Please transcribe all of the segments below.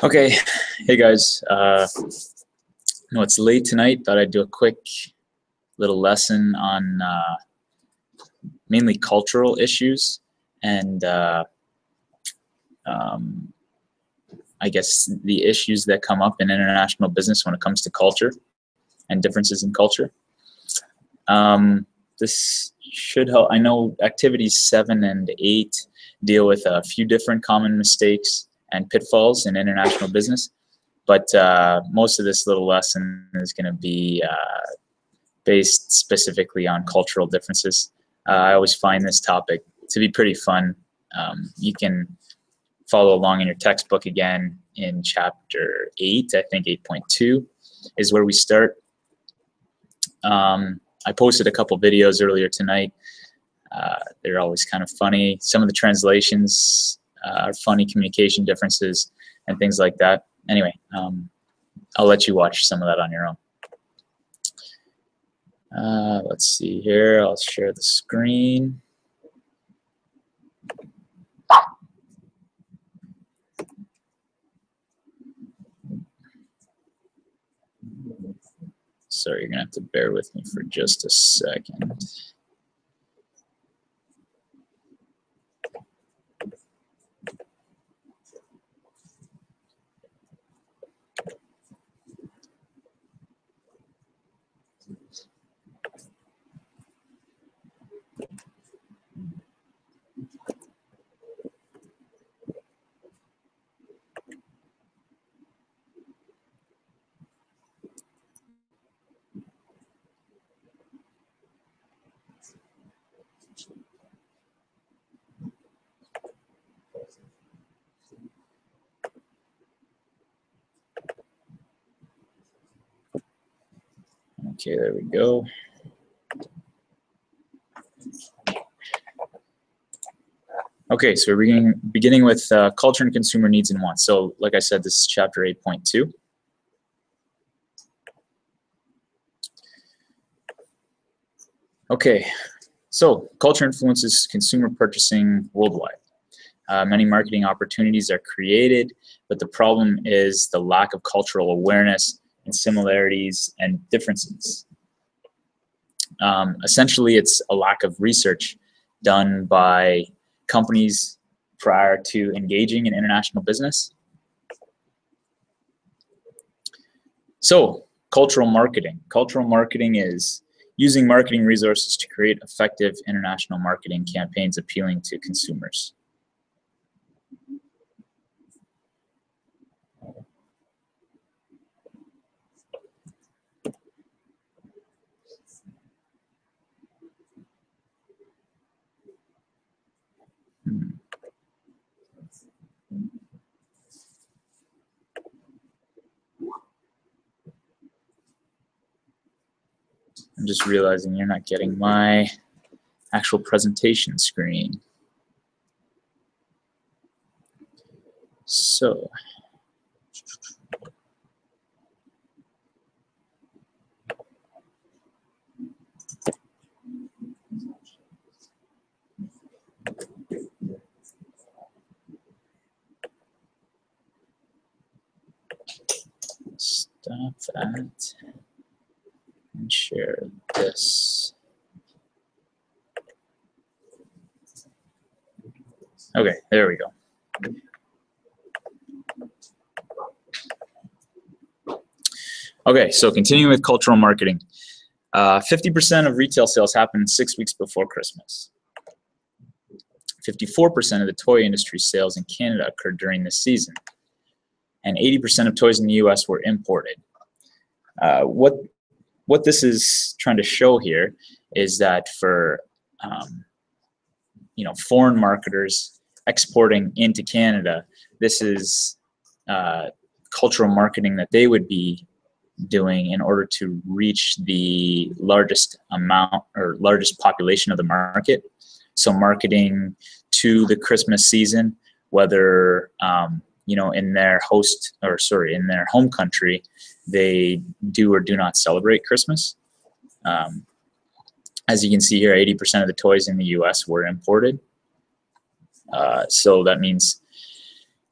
Okay, hey guys. No, it's late tonight. Thought I'd do a quick little lesson on mainly cultural issues and I guess the issues that come up in international business when it comes to culture and differences in culture. This should help. I know activities 7 and 8 deal with a few different common mistakes and pitfalls in international business, but most of this little lesson is going to be based specifically on cultural differences. I always find this topic to be pretty fun. You can follow along in your textbook again in chapter 8, I think 8.2 is where we start. I posted a couple videos earlier tonight. They're always kind of funny. Some of the translations are funny, communication differences and things like that. Anyway, I'll let you watch some of that on your own. Let's see here. I'll share the screen. Sorry, you're gonna have to bear with me for just a second. Okay, there we go. Okay, so we're beginning with culture and consumer needs and wants. So like I said, this is chapter 8.2. Okay, so culture influences consumer purchasing worldwide. Many marketing opportunities are created, but the problem is the lack of cultural awareness and similarities and differences. Essentially, it's a lack of research done by companies prior to engaging in international business. So, cultural marketing. Cultural marketing is using marketing resources to create effective international marketing campaigns appealing to consumers. I'm just realizing you're not getting my actual presentation screen. So, stop that and share this. Okay, there we go. Okay, so continuing with cultural marketing. 50% of retail sales happen 6 weeks before Christmas. 54% of the toy industry sales in Canada occurred during this season. And 80% of toys in the US were imported. What this is trying to show here is that for foreign marketers exporting into Canada, this is cultural marketing that they would be doing in order to reach the largest amount or largest population of the market. So marketing to the Christmas season, whether in their in their home country, they do or do not celebrate Christmas. As you can see here, 80% of the toys in the US were imported. So that means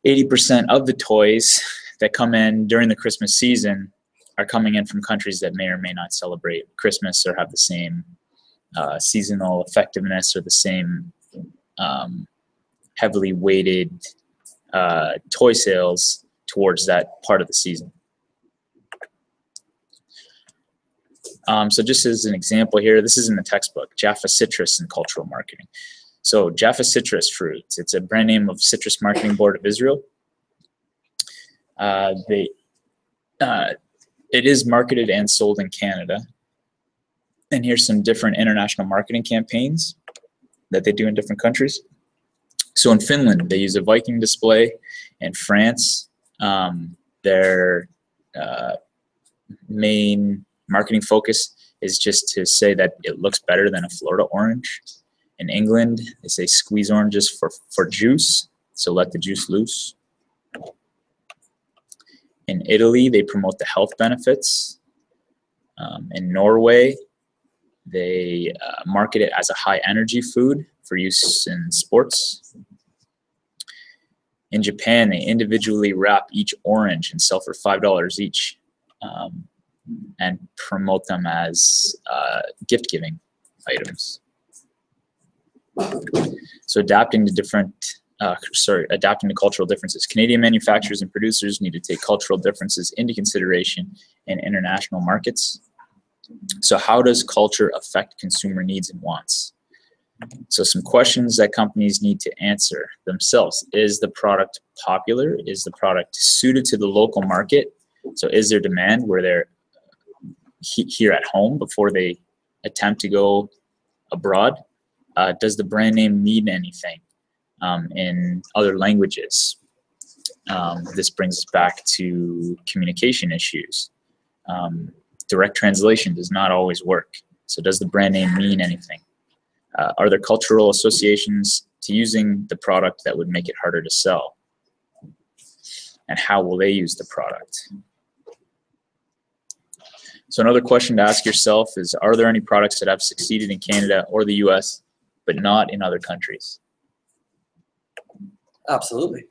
80% of the toys that come in during the Christmas season are coming in from countries that may or may not celebrate Christmas or have the same seasonal effectiveness or the same heavily weighted toy sales towards that part of the season. So just as an example here, this is in the textbook, Jaffa Citrus and Cultural Marketing. So Jaffa Citrus fruit, it's a brand name of Citrus Marketing Board of Israel. It is marketed and sold in Canada. And here's some different international marketing campaigns that they do in different countries. So in Finland, they use a Viking display. In France, their main marketing focus is just to say that it looks better than a Florida orange. In England, they say squeeze oranges for juice, so let the juice loose. In Italy, they promote the health benefits. In Norway, they market it as a high energy food for use in sports. In Japan, they individually wrap each orange and sell for $5 each and promote them as gift-giving items. So adapting to cultural differences. Canadian manufacturers and producers need to take cultural differences into consideration in international markets. So how does culture affect consumer needs and wants? So some questions that companies need to answer themselves. Is the product popular? Is the product suited to the local market? So is there demand where they're here at home before they attempt to go abroad? Does the brand name mean anything in other languages? This brings us back to communication issues. Direct translation does not always work. So does the brand name mean anything? Are there cultural associations to using the product that would make it harder to sell? And how will they use the product? So another question to ask yourself is, are there any products that have succeeded in Canada or the US, but not in other countries? Absolutely.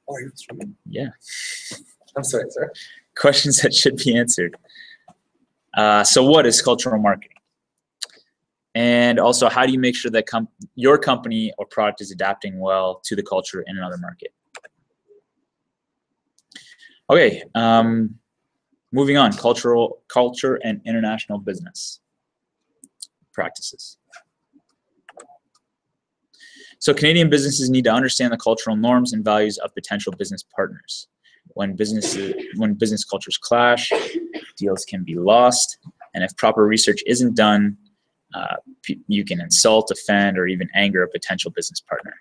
Oh, are you streaming? Yeah. I'm sorry, sir. Questions that should be answered. So what is cultural marketing? And also, how do you make sure that your company or product is adapting well to the culture in another market? Okay, moving on, culture and international business practices. So Canadian businesses need to understand the cultural norms and values of potential business partners. When business cultures clash, deals can be lost, and if proper research isn't done, you can insult, offend, or even anger a potential business partner.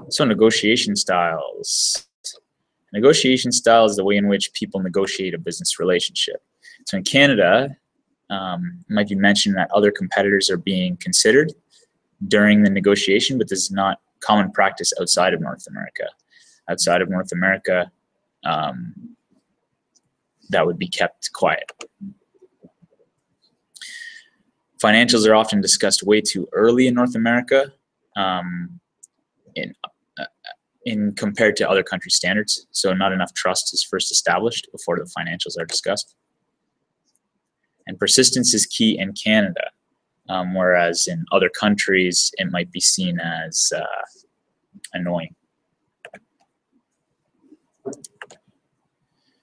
So negotiation styles. Negotiation style is the way in which people negotiate a business relationship. So in Canada, it might be mentioned that other competitors are being considered during the negotiation, but this is not common practice outside of North America. Outside of North America, that would be kept quiet. Financials are often discussed way too early in North America, in compared to other country standards. So not enough trust is first established before the financials are discussed. And persistence is key in Canada, whereas in other countries it might be seen as annoying.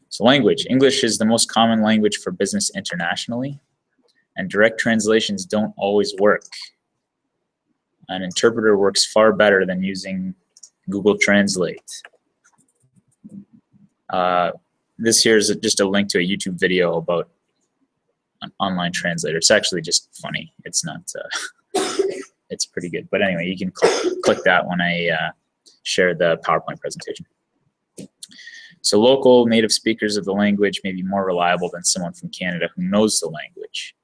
So language. English is the most common language for business internationally, and direct translations don't always work. An interpreter works far better than using Google Translate. This here is just a link to a YouTube video about an online translator. It's actually just funny. It's not, it's pretty good. But anyway, you can click that when I share the PowerPoint presentation. So local native speakers of the language may be more reliable than someone from Canada who knows the language.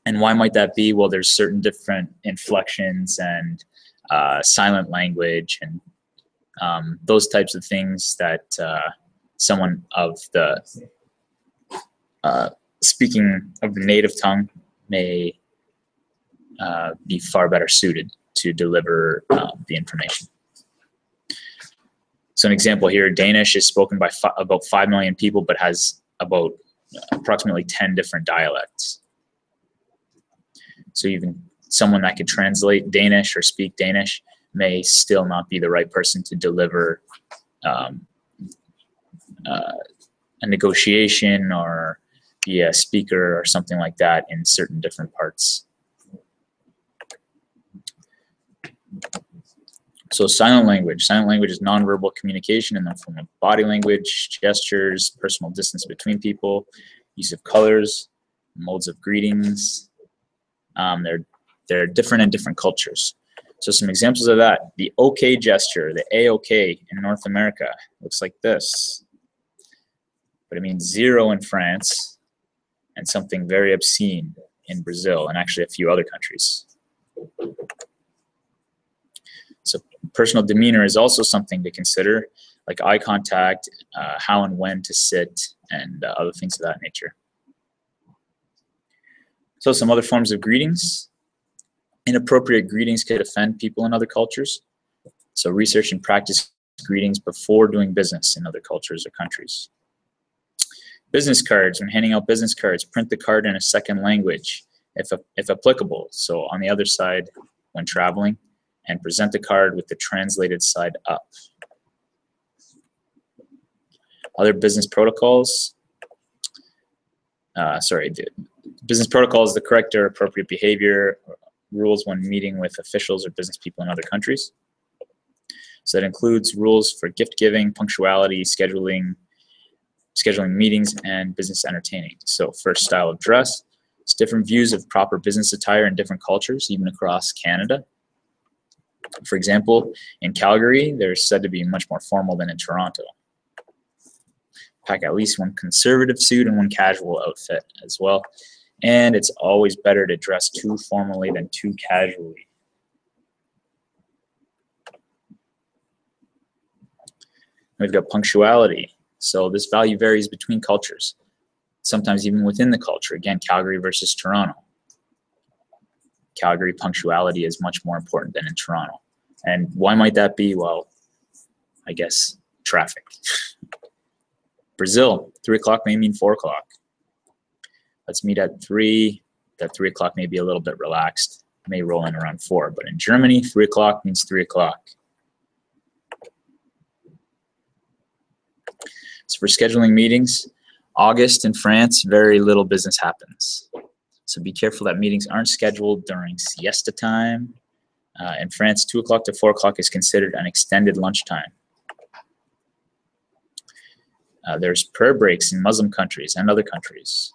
And why might that be? Well, there's certain different inflections and silent language and those types of things that someone of the speaking of the native tongue may be far better suited to deliver the information. So an example here, Danish is spoken by about 5 million people, but has about approximately 10 different dialects. So even someone that could translate Danish or speak Danish may still not be the right person to deliver a negotiation or be a speaker or something like that in certain different parts. So silent language. Silent language is nonverbal communication in the form of body language, gestures, personal distance between people, use of colors, modes of greetings. They're different in different cultures. So some examples of that: the OK gesture, the A-OK in North America, looks like this. But it means zero in France and something very obscene in Brazil and actually a few other countries. So personal demeanor is also something to consider, like eye contact, how and when to sit, and other things of that nature. So some other forms of greetings. Inappropriate greetings could offend people in other cultures. So research and practice greetings before doing business in other cultures or countries. Business cards. When handing out business cards, print the card in a second language, if applicable. So on the other side when traveling, and present the card with the translated side up. Other business protocols. Business protocols, the correct or appropriate behavior, rules when meeting with officials or business people in other countries. So that includes rules for gift giving, punctuality, scheduling meetings, and business entertaining. So first, style of dress. It's different views of proper business attire in different cultures, even across Canada. For example, in Calgary, they're said to be much more formal than in Toronto. Pack at least one conservative suit and one casual outfit as well. And it's always better to dress too formally than too casually. We've got punctuality. So this value varies between cultures, sometimes even within the culture. Again, Calgary versus Toronto. Calgary punctuality is much more important than in Toronto. And why might that be? Well, I guess traffic. Brazil, 3 o'clock may mean 4 o'clock. Let's meet at 3. That 3 o'clock may be a little bit relaxed, may roll in around 4. But in Germany, 3 o'clock means 3 o'clock. So for scheduling meetings, August in France, very little business happens. So be careful that meetings aren't scheduled during siesta time. In France, 2 o'clock to 4 o'clock is considered an extended lunchtime. There's prayer breaks in Muslim countries and other countries.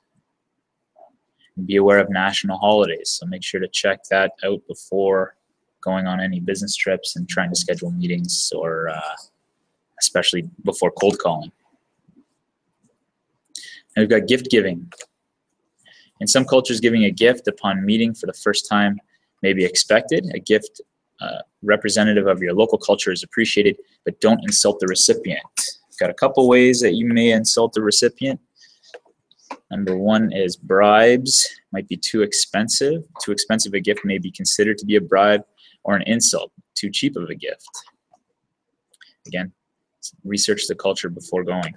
And be aware of national holidays, so make sure to check that out before going on any business trips and trying to schedule meetings, or especially before cold calling. And we've got gift giving. In some cultures, giving a gift upon meeting for the first time may be expected. A gift representative of your local culture is appreciated, but don't insult the recipient. Got a couple ways that you may insult the recipient. Number one is bribes. Might be too expensive. Too expensive a gift may be considered to be a bribe or an insult. Too cheap of a gift. Again, research the culture before going.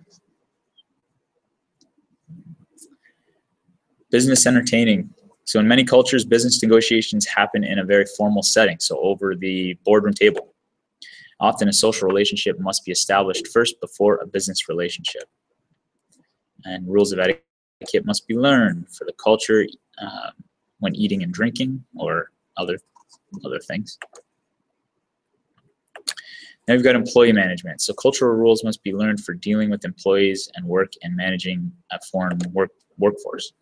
Business entertaining. So in many cultures, business negotiations happen in a very formal setting, so over the boardroom table. Often a social relationship must be established first before a business relationship. And rules of etiquette must be learned for the culture when eating and drinking, or other things. Now we've got employee management. So cultural rules must be learned for dealing with employees and work and managing a foreign workforce.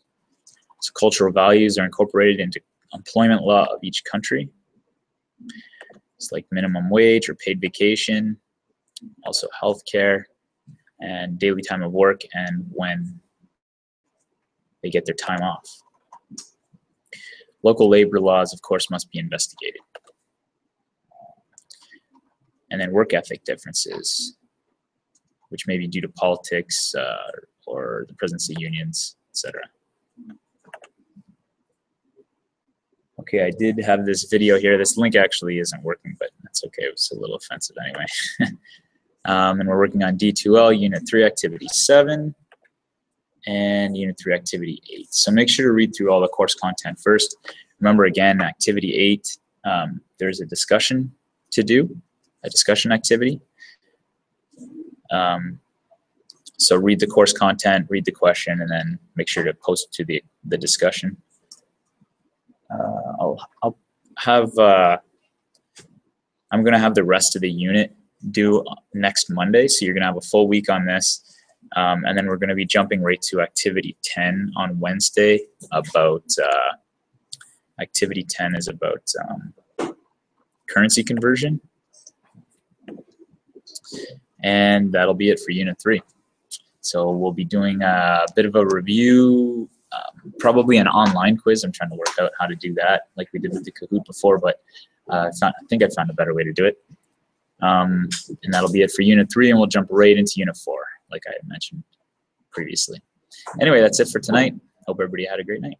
So cultural values are incorporated into employment law of each country. It's like minimum wage or paid vacation, also healthcare, and daily time of work, and when they get their time off. Local labor laws, of course, must be investigated. And then work ethic differences, which may be due to politics or the presence of unions, etc. Okay, I did have this video here. This link actually isn't working, but that's okay. It was a little offensive anyway. And we're working on D2L, Unit 3, Activity 7, and Unit 3, Activity 8. So make sure to read through all the course content first. Remember, again, Activity 8, there's a discussion to do, a discussion activity. So read the course content, read the question, and then make sure to post to the discussion. I'll have I'm gonna have the rest of the unit due next Monday, so you're gonna have a full week on this, and then we're gonna be jumping right to Activity 10 on Wednesday. About Activity 10 is about currency conversion, and that'll be it for Unit 3. So we'll be doing a bit of a review. Probably an online quiz. I'm trying to work out how to do that like we did with the Kahoot before, but I think I found a better way to do it. And that'll be it for Unit 3, and we'll jump right into Unit 4, like I had mentioned previously. Anyway, that's it for tonight. Hope everybody had a great night.